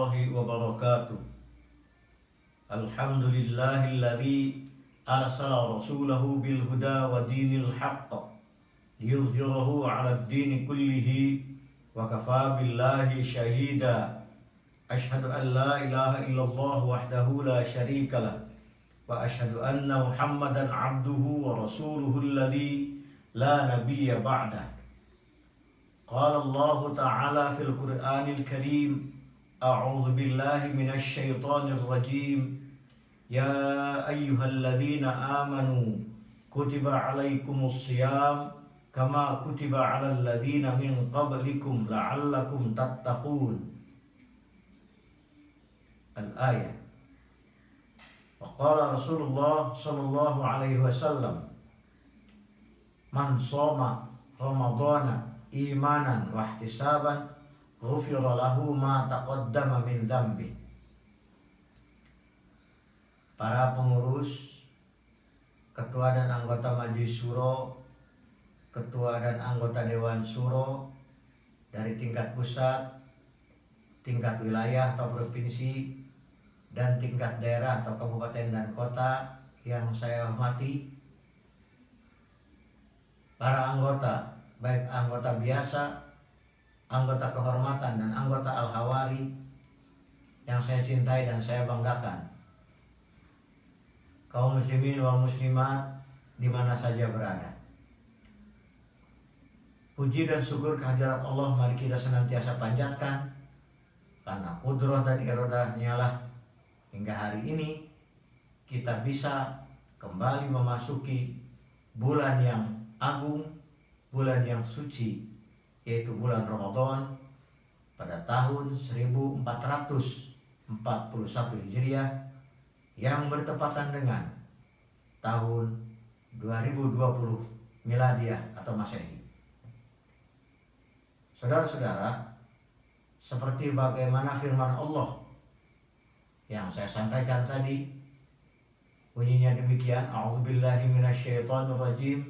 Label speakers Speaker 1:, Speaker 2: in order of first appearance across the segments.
Speaker 1: warahmatullahi wabarakatuh. Alhamdulillahilladzi arsala rasulahu bil huda wa dinil haqq liyudhhirahu 'alad dini kullihi wa kafaa billahi syahida. Asyhadu an la ilaha illallah wahdahu la syarika lah wa asyhadu anna Muhammadan 'abduhu wa rasuluhu alladzi la nabiyya ba'dah. Qala Allah Ta'ala fil Qur'anil Karim, a'udzu billahi minasy syaithanir rajim. Ya ayyuhalladzina amanu kutiba 'alaikumus shiyam kama kutiba 'alal ladzina min qablikum la'allakum tattaqun. Al-ayah. Wa qala Rasulullah sallallahu alaihi wasallam, man shoma ramadhana imanan wa ihtisaban ghufira lahu ma taqaddama min dzambi. Para pengurus, ketua dan anggota Majelis Syuro, ketua dan anggota Dewan Syuro dari tingkat pusat, tingkat wilayah atau provinsi, dan tingkat daerah atau kabupaten dan kota yang saya hormati, para anggota, baik anggota biasa, anggota kehormatan, dan anggota Al-Hawari yang saya cintai dan saya banggakan, kaum muslimin wal muslimat di mana saja berada. Puji dan syukur kehadirat Allah mari kita senantiasa panjatkan, karena kudrah dan iradahnya lah hingga hari ini kita bisa kembali memasuki bulan yang agung, bulan yang suci, yaitu bulan Ramadan pada tahun 1441 Hijriah yang bertepatan dengan tahun 2020 Miladiah atau Masehi. Saudara-saudara, seperti bagaimana firman Allah yang saya sampaikan tadi, bunyinya demikian, a'udzubillahi minasyaitonir rajim.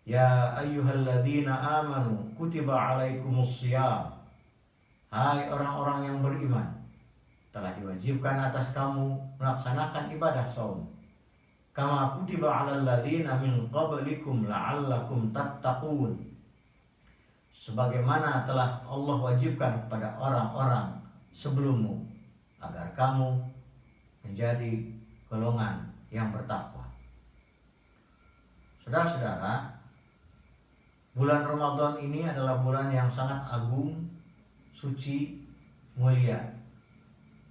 Speaker 1: Ya ayyuhalladzina amanu kutiba 'alaikumus shiyam. Hai orang-orang yang beriman, telah diwajibkan atas kamu melaksanakan ibadah saum. Kama kutiba 'alal ladzina min qablikum la'allakum tattaqun. Sebagaimana telah Allah wajibkan kepada orang-orang sebelummu agar kamu menjadi golongan yang bertakwa. Saudara-saudara, bulan Ramadan ini adalah bulan yang sangat agung, suci, mulia.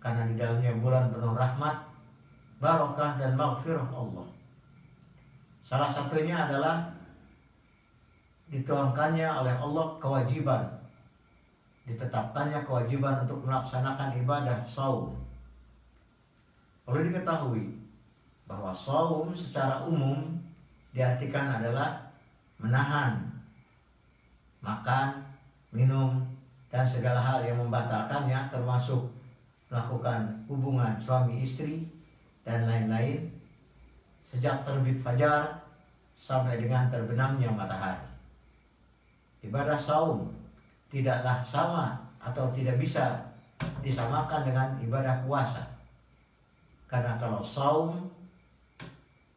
Speaker 1: Karena di dalamnya bulan penuh rahmat, barakah dan maghfirah Allah. Salah satunya adalah dituangkannya oleh Allah kewajiban, ditetapkannya kewajiban untuk melaksanakan ibadah saum. Perlu diketahui bahwa saum secara umum diartikan adalah menahan makan, minum, dan segala hal yang membatalkannya, termasuk melakukan hubungan suami istri dan lain-lain, sejak terbit fajar sampai dengan terbenamnya matahari. Ibadah saum tidaklah sama atau tidak bisa disamakan dengan ibadah puasa. Karena kalau saum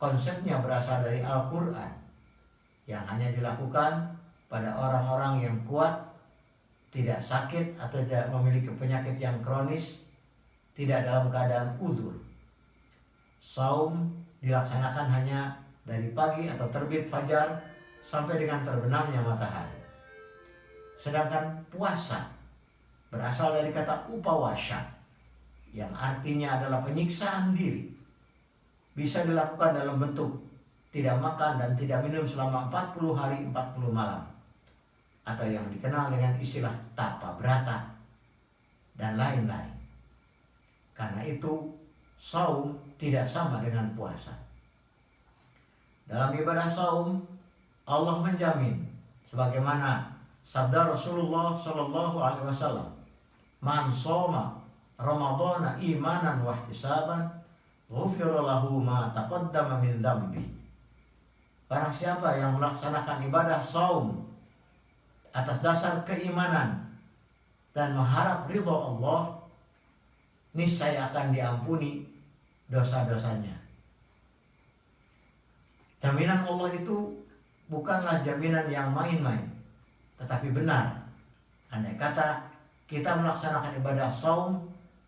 Speaker 1: konsepnya berasal dari Al-Quran yang hanya dilakukan pada orang-orang yang kuat, tidak sakit atau tidak memiliki penyakit yang kronis, tidak dalam keadaan uzur. Saum dilaksanakan hanya dari pagi atau terbit fajar sampai dengan terbenamnya matahari. Sedangkan puasa berasal dari kata upawasya yang artinya adalah penyiksaan diri. Bisa dilakukan dalam bentuk tidak makan dan tidak minum selama 40 hari 40 malam, atau yang dikenal dengan istilah tapa brata dan lain-lain. Karena itu saum tidak sama dengan puasa. Dalam ibadah saum Allah menjamin, sebagaimana sabda Rasulullah Shallallahu Alaihi Wasallam, man shoma ramadhana imanan wa ihtisaban ghufira lahu ma taqaddama min dzambi. Barang siapa yang melaksanakan ibadah saum atas dasar keimanan dan mengharap ridha Allah, niscaya akan diampuni dosa-dosanya. Jaminan Allah itu bukanlah jaminan yang main-main, tetapi benar. Andai kata kita melaksanakan ibadah saum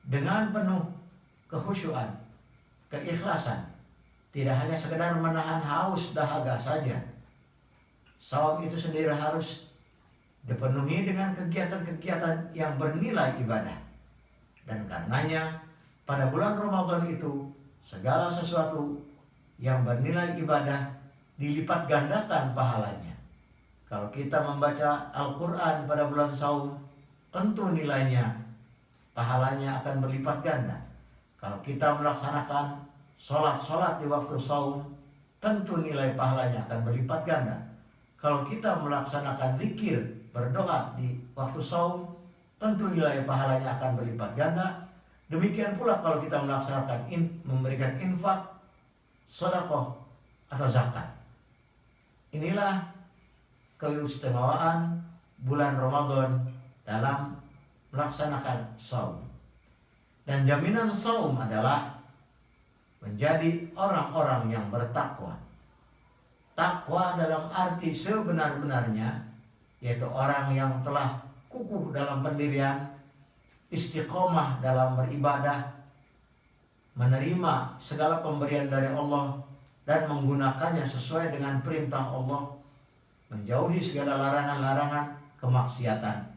Speaker 1: dengan penuh kekhusyuan, keikhlasan, tidak hanya sekedar menahan haus dahaga saja. Saum itu sendiri harus dipenuhi dengan kegiatan-kegiatan yang bernilai ibadah. Dan karenanya pada bulan Ramadan itu segala sesuatu yang bernilai ibadah dilipat gandakan pahalanya. Kalau kita membaca Al-Quran pada bulan saum, tentu nilainya, pahalanya akan berlipat ganda. Kalau kita melaksanakan sholat di waktu saum, tentu nilai pahalanya akan berlipat ganda. Kalau kita melaksanakan zikir, berdoa di waktu saum, tentu nilai pahalanya akan berlipat ganda. Demikian pula kalau kita melaksanakan memberikan infak, sedekah atau zakat. Inilah keistimewaan bulan Ramadan dalam melaksanakan saum. Dan jaminan saum adalah menjadi orang-orang yang bertakwa. Takwa dalam arti sebenar-benarnya, yaitu orang yang telah kukuh dalam pendirian, istiqomah dalam beribadah, menerima segala pemberian dari Allah dan menggunakannya sesuai dengan perintah Allah, menjauhi segala larangan-larangan kemaksiatan.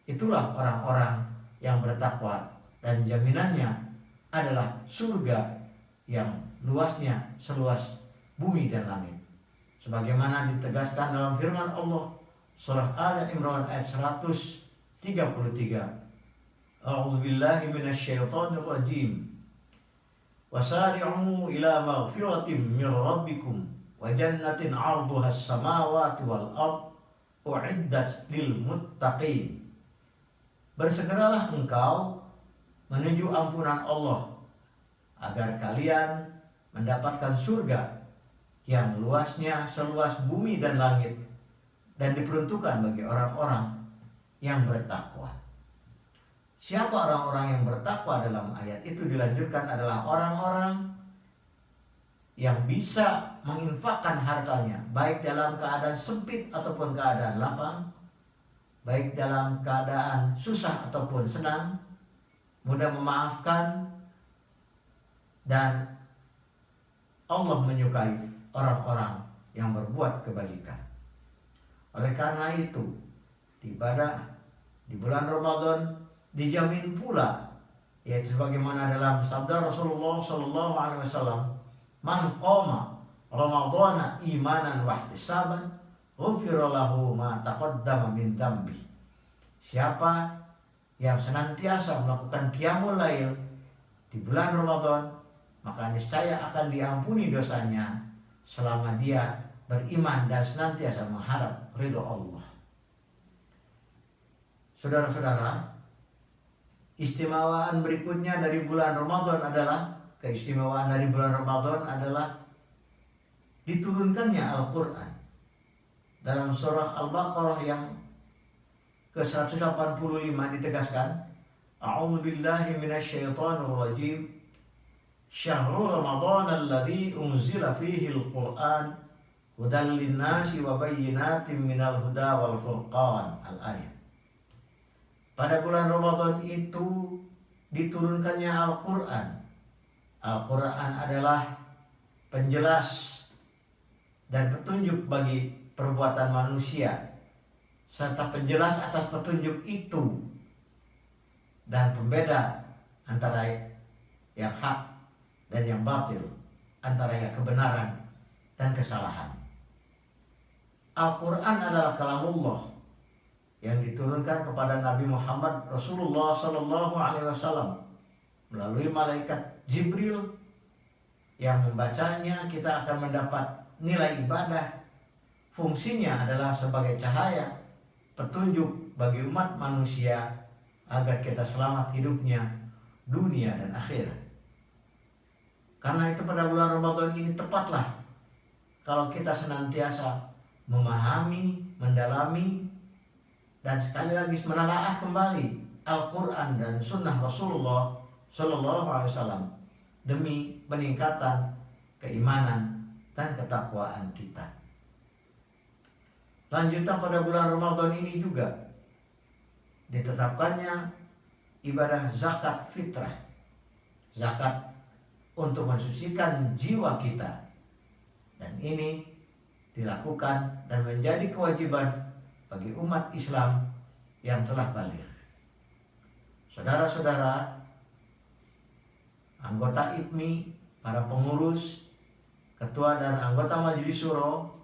Speaker 1: Itulah orang-orang yang bertakwa, dan jaminannya adalah surga yang luasnya seluas bumi dan langit. Sebagaimana ditegaskan dalam firman Allah surah Al-Imran ayat 133. A'udzubillahi minasyaitonir rajim. Wasari'u ila maghfiratin min rabbikum wa jannatin 'arduha as-samawati wal ard u'iddat lil muttaqin. Bersegeralah engkau menuju ampunan Allah agar kalian mendapatkan surga yang luasnya seluas bumi dan langit, dan diperuntukkan bagi orang-orang yang bertakwa. Siapa orang-orang yang bertakwa dalam ayat itu dilanjutkan adalah orang-orang yang bisa menginfakkan hartanya, baik dalam keadaan sempit ataupun keadaan lapang, baik dalam keadaan susah ataupun senang, mudah memaafkan, dan Allah menyukai orang-orang yang berbuat kebajikan. Oleh karena itu, ibadah di bulan Ramadan dijamin pula, yaitu sebagaimana dalam sabda Rasulullah SAW, "Man qama Ramadhana imanan wa ihtisaban, ghufira lahu ma taqaddama min dzambi." Siapa yang senantiasa melakukan qiyamul lail di bulan Ramadan, maka niscaya akan diampuni dosanya selama dia beriman dan senantiasa mengharap ridho Allah. Saudara-saudara, istimewaan berikutnya dari bulan Ramadan adalah, keistimewaan dari bulan Ramadan adalah diturunkannya Al-Quran. Dalam surah Al-Baqarah yang ke-185 ditegaskan, A'udzu billahi minasyaitonir rajim. Syahrul Ramadan alladzi unzila fihi al-Qur'an hudan lin-nasi wa bayyinatin minal huda wal furqan. Al-ayat. Pada bulan Ramadan itu diturunkannya Al-Quran. Al-Quran adalah penjelas dan petunjuk bagi perbuatan manusia, serta penjelas atas petunjuk itu, dan pembeda antara yang hak dan yang batil, antara yang kebenaran dan kesalahan. Al-Quran adalah kalamullah yang diturunkan kepada Nabi Muhammad Rasulullah SAW melalui malaikat Jibril, yang membacanya kita akan mendapat nilai ibadah. Fungsinya adalah sebagai cahaya petunjuk bagi umat manusia agar kita selamat hidupnya dunia dan akhirat. Karena itu pada bulan Ramadan ini tepatlah kalau kita senantiasa memahami, mendalami, dan sekali lagi menelaah kembali Al-Quran dan Sunnah Rasulullah Sallallahu Alaihi Wasallam demi peningkatan keimanan dan ketakwaan kita. Lanjutan pada bulan Ramadan ini juga ditetapkannya ibadah zakat fitrah, zakat untuk mensucikan jiwa kita, dan ini dilakukan dan menjadi kewajiban bagi umat Islam yang telah balik. Saudara-saudara, anggota IPMI, para pengurus, ketua dan anggota Majelis Syuro,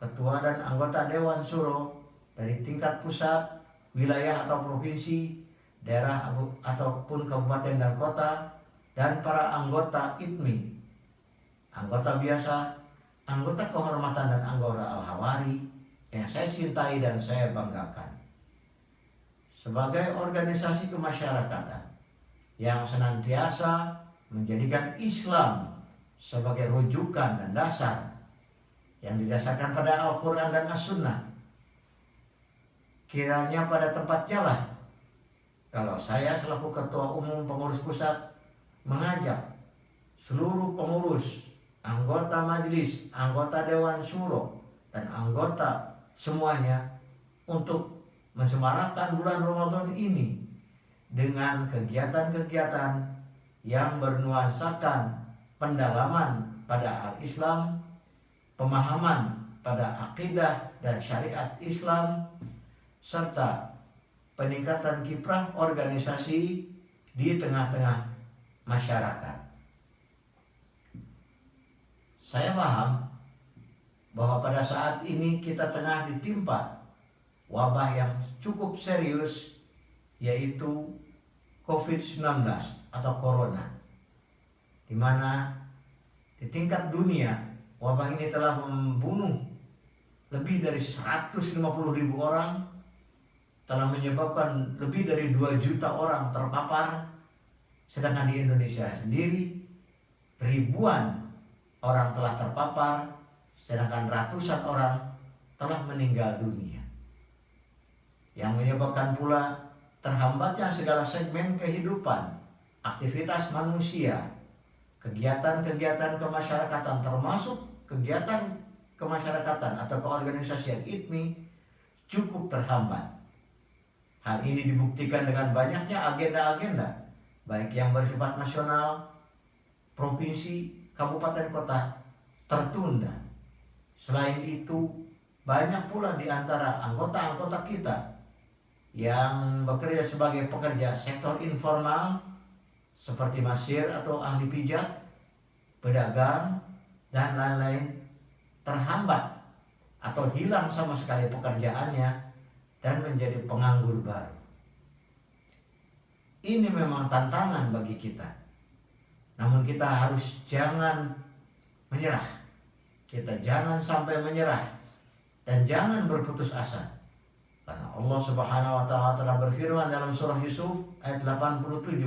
Speaker 1: ketua dan anggota Dewan Syuro dari tingkat pusat, wilayah atau provinsi, daerah ataupun kabupaten dan kota, dan para anggota IPMI, anggota biasa, anggota kehormatan dan anggota Al-Hawari yang saya cintai dan saya banggakan. Sebagai organisasi kemasyarakatan yang senantiasa menjadikan Islam sebagai rujukan dan dasar yang didasarkan pada Al-Quran dan As-Sunnah, kiranya pada tempatnya lah kalau saya selaku Ketua Umum Pengurus Pusat mengajak seluruh pengurus, anggota majelis, anggota Dewan Syuro, dan anggota semuanya untuk mensemarakkan bulan Ramadan ini dengan kegiatan-kegiatan yang bernuansakan pendalaman pada al-Islam, pemahaman pada akidah dan syariat Islam, serta peningkatan kiprah organisasi di tengah-tengah masyarakat. Saya paham bahwa pada saat ini kita tengah ditimpa wabah yang cukup serius, yaitu COVID-19 atau Corona, di mana di tingkat dunia wabah ini telah membunuh lebih dari 150.000 orang, telah menyebabkan lebih dari 2 juta orang terpapar, sedangkan di Indonesia sendiri ribuan orang telah terpapar, sedangkan ratusan orang telah meninggal dunia, yang menyebabkan pula terhambatnya segala segmen kehidupan, aktivitas manusia, kegiatan-kegiatan kemasyarakatan, termasuk kegiatan kemasyarakatan atau keorganisasian IPMI cukup terhambat. Hal ini dibuktikan dengan banyaknya agenda-agenda, baik yang bersifat nasional, provinsi, kabupaten kota, tertunda. Selain itu, banyak pula di antara anggota-anggota kita yang bekerja sebagai pekerja sektor informal seperti masir atau ahli pijat, pedagang, dan lain-lain terhambat atau hilang sama sekali pekerjaannya dan menjadi penganggur baru. Ini memang tantangan bagi kita. Namun kita harus jangan menyerah. Kita jangan sampai menyerah dan jangan berputus asa. Karena Allah Subhanahu wa taala telah berfirman dalam surah Yusuf ayat 87,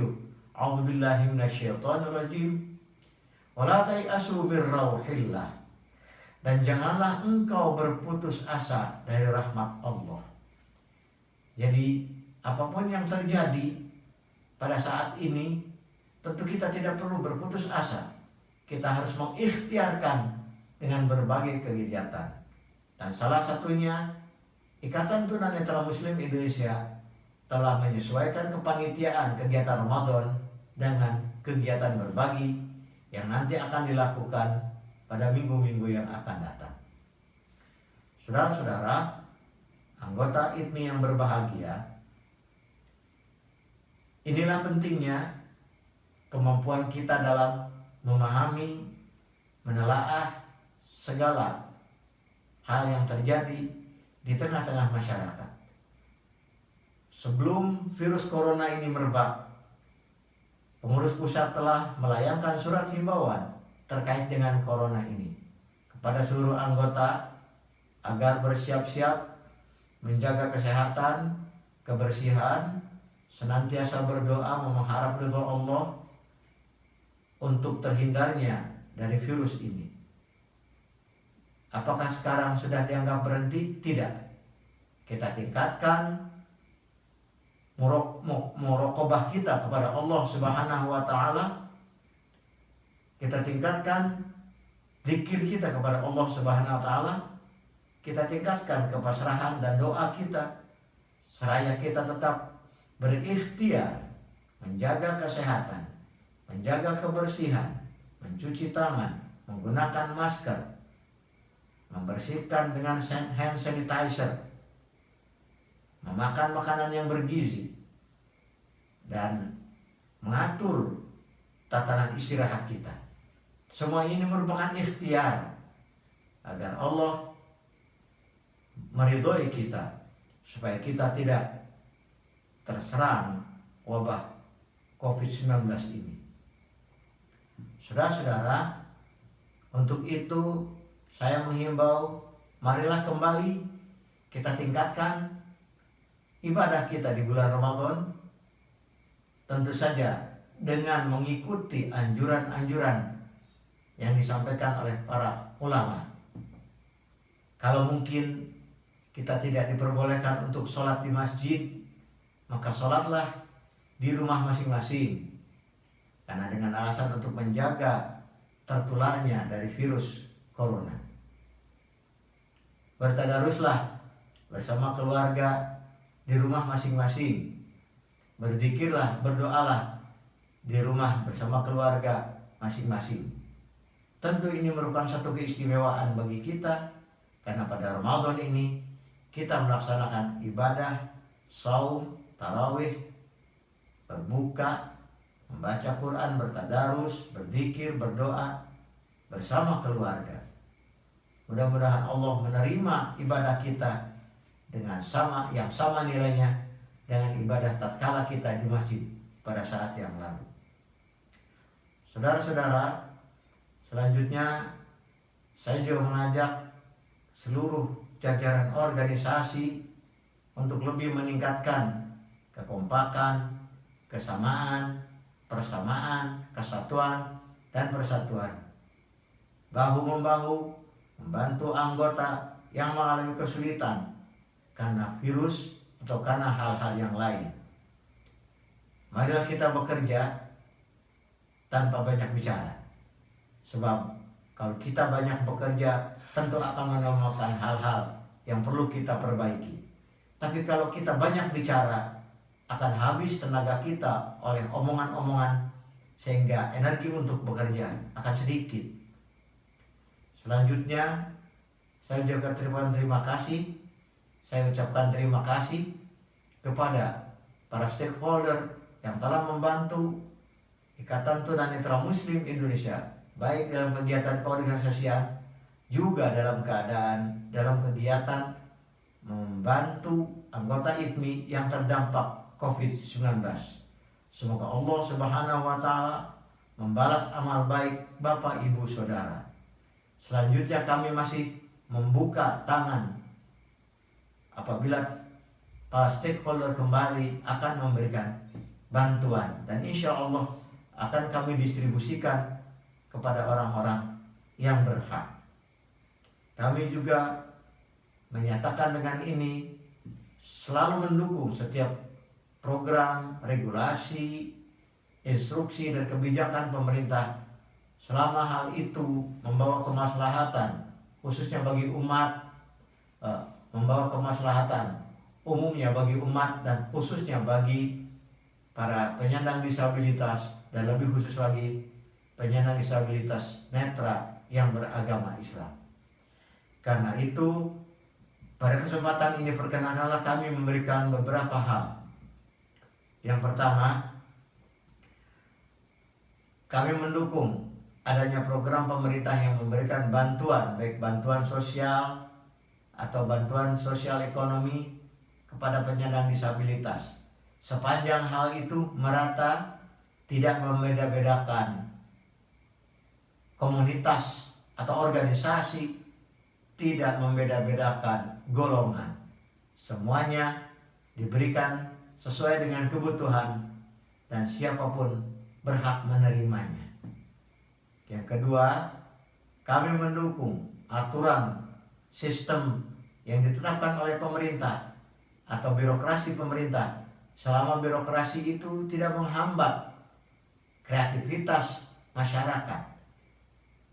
Speaker 1: A'udzubillahi minasyaitonirrajim. Wala tayasu birrauhillah. Dan janganlah engkau berputus asa dari rahmat Allah. Jadi apapun yang terjadi pada saat ini, tentu kita tidak perlu berputus asa. Kita harus mengikhtiarkan dengan berbagai kegiatan. Dan salah satunya, Ikatan Tunanetra Muslim Indonesia telah menyesuaikan kepanitiaan kegiatan Ramadan dengan kegiatan berbagi yang nanti akan dilakukan pada minggu-minggu yang akan datang. Saudara-saudara, anggota IPMI yang berbahagia, inilah pentingnya kemampuan kita dalam memahami, menelaah segala hal yang terjadi di tengah-tengah masyarakat. Sebelum virus corona ini merebak, pengurus pusat telah melayangkan surat himbauan terkait dengan corona ini kepada seluruh anggota agar bersiap-siap menjaga kesehatan, kebersihan, senantiasa berdoa mengharap ridho Allah untuk terhindarnya dari virus ini. Apakah sekarang sudah dianggap berhenti? Tidak. Kita tingkatkan muraqabah kita kepada Allah Subhanahu wa taala. Kita tingkatkan zikir kita kepada Allah Subhanahu wa taala. Kita tingkatkan kepasrahan dan doa kita. Seraya kita tetap berikhtiar menjaga kesehatan, menjaga kebersihan, mencuci tangan, menggunakan masker, membersihkan dengan hand sanitizer, memakan makanan yang bergizi, dan mengatur tatanan istirahat kita. Semua ini merupakan ikhtiar agar Allah meridhoi kita supaya kita tidak terserang wabah COVID-19 ini. Saudara-saudara, untuk itu saya menghimbau, marilah kembali kita tingkatkan ibadah kita di bulan Ramadan, tentu saja dengan mengikuti anjuran-anjuran yang disampaikan oleh para ulama. Kalau mungkin kita tidak diperbolehkan untuk sholat di masjid, maka sholatlah di rumah masing-masing, karena dengan alasan untuk menjaga tertularnya dari virus corona. Bertadaruslah bersama keluarga di rumah masing-masing. Berzikirlah, berdoalah di rumah bersama keluarga masing-masing. Tentu ini merupakan satu keistimewaan bagi kita, karena pada Ramadan ini kita melaksanakan ibadah, saum, tarawih, berbuka, membaca Quran, bertadarus, berzikir, berdoa bersama keluarga. Mudah-mudahan Allah menerima ibadah kita dengan sama nilainya dengan ibadah tatkala kita di masjid pada saat yang lalu. Saudara-saudara, selanjutnya saya juga mengajak seluruh jajaran organisasi untuk lebih meningkatkan kekompakan, kesamaan, persamaan, kesatuan, dan persatuan. Bahu-membahu membantu anggota yang mengalami kesulitan karena virus atau karena hal-hal yang lain. Marilah kita bekerja tanpa banyak bicara. Sebab kalau kita banyak bekerja, tentu akan menemukan hal-hal yang perlu kita perbaiki. Tapi kalau kita banyak bicara, akan habis tenaga kita oleh omongan-omongan, sehingga energi untuk bekerja akan sedikit. Selanjutnya, saya juga terima kasih. Saya ucapkan terima kasih kepada para stakeholder yang telah membantu Ikatan Tunanetra Muslim Indonesia, baik dalam kegiatan keorganisasian, juga dalam kegiatan membantu anggota IPMI yang terdampak COVID-19. Semoga Allah Subhanahu wa taala membalas amal baik Bapak Ibu Saudara. Selanjutnya kami masih membuka tangan apabila para stakeholder kembali akan memberikan bantuan, dan insya Allah akan kami distribusikan kepada orang-orang yang berhak. Kami juga menyatakan dengan ini selalu mendukung setiap program, regulasi, instruksi, dan kebijakan pemerintah selama hal itu membawa kemaslahatan, khususnya bagi umat, membawa kemaslahatan umumnya bagi umat, dan khususnya bagi para penyandang disabilitas, dan lebih khusus lagi penyandang disabilitas netra yang beragama Islam. Karena itu, pada kesempatan ini perkenankanlah kami memberikan beberapa hal. Yang pertama, kami mendukung adanya program pemerintah yang memberikan bantuan, baik bantuan sosial atau bantuan sosial ekonomi kepada penyandang disabilitas. Sepanjang hal itu merata, tidak membeda-bedakan komunitas atau organisasi, tidak membeda-bedakan golongan. Semuanya diberikan sesuai dengan kebutuhan dan siapapun berhak menerimanya. Yang kedua, kami mendukung aturan sistem yang ditetapkan oleh pemerintah atau birokrasi pemerintah selama birokrasi itu tidak menghambat kreativitas masyarakat.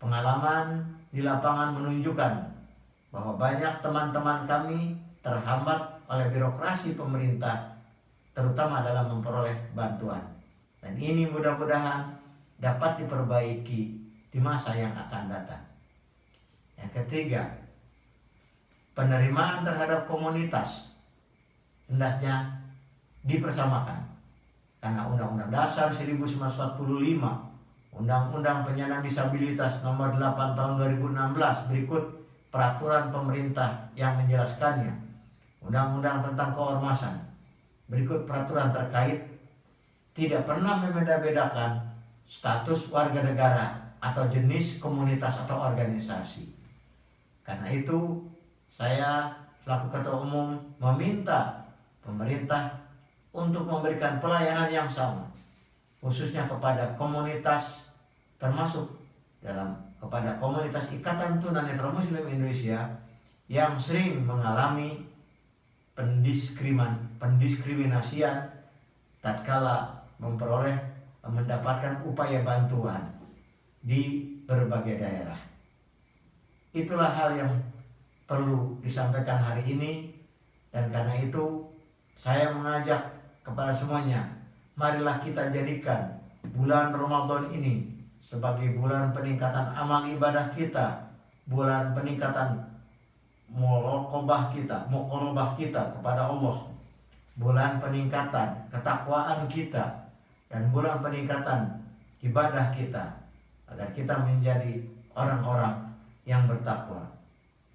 Speaker 1: Pengalaman di lapangan menunjukkan bahwa banyak teman-teman kami terhambat oleh birokrasi pemerintah, terutama dalam memperoleh bantuan. Dan ini mudah-mudahan dapat diperbaiki di masa yang akan datang. Yang ketiga, penerimaan terhadap komunitas hendaknya dipersamakan. Karena Undang-Undang Dasar 1945, Undang-Undang Penyandang Disabilitas Nomor 8 Tahun 2016 berikut peraturan pemerintah yang menjelaskannya. Undang-Undang tentang keormasan berikut peraturan terkait tidak pernah membeda-bedakan status warga negara atau jenis komunitas atau organisasi. Karena itu saya selaku Ketua Umum meminta pemerintah untuk memberikan pelayanan yang sama, khususnya kepada komunitas, termasuk kepada komunitas Ikatan Tunanetra Muslim Indonesia yang sering mengalami pendiskriminasian tatkala mendapatkan upaya bantuan di berbagai daerah. Itulah hal yang perlu disampaikan hari ini, dan karena itu saya mengajak kepada semuanya, marilah kita jadikan bulan Ramadan ini sebagai bulan peningkatan amal ibadah kita, bulan peningkatan muraqabah kita kepada Allah, bulan peningkatan ketakwaan kita, dan bulan peningkatan ibadah kita, agar kita menjadi orang-orang yang bertakwa.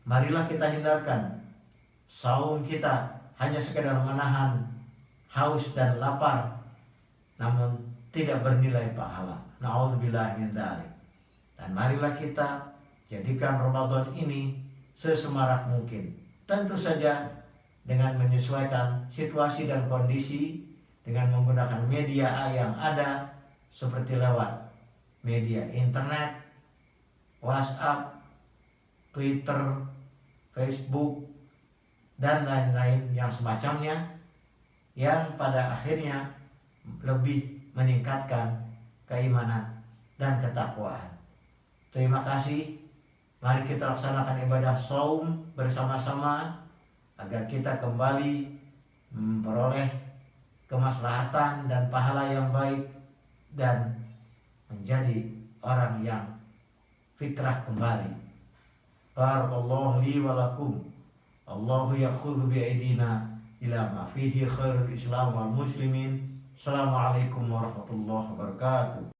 Speaker 1: Marilah kita hindarkan saum kita hanya sekedar menahan haus dan lapar, namun tidak bernilai pahala. Na'udzubillah min dzalik. Dan marilah kita jadikan Ramadan ini sesemarak mungkin. Tentu saja dengan menyesuaikan situasi dan kondisi, dengan menggunakan media yang ada seperti lewat media internet, WhatsApp, Twitter, Facebook, dan lain-lain yang semacamnya, yang pada akhirnya lebih meningkatkan keimanan dan ketakwaan. Terima kasih. Mari kita laksanakan ibadah saum bersama-sama agar kita kembali memperoleh kemaslahatan dan pahala yang baik dan menjadi orang yang fitrah kembali. Barakallahu li wa lakum. Allahu yakhudhu bi aidina ila ma fihi khairul Islam wal muslimin. Assalamualaikum warahmatullahi wabarakatuh.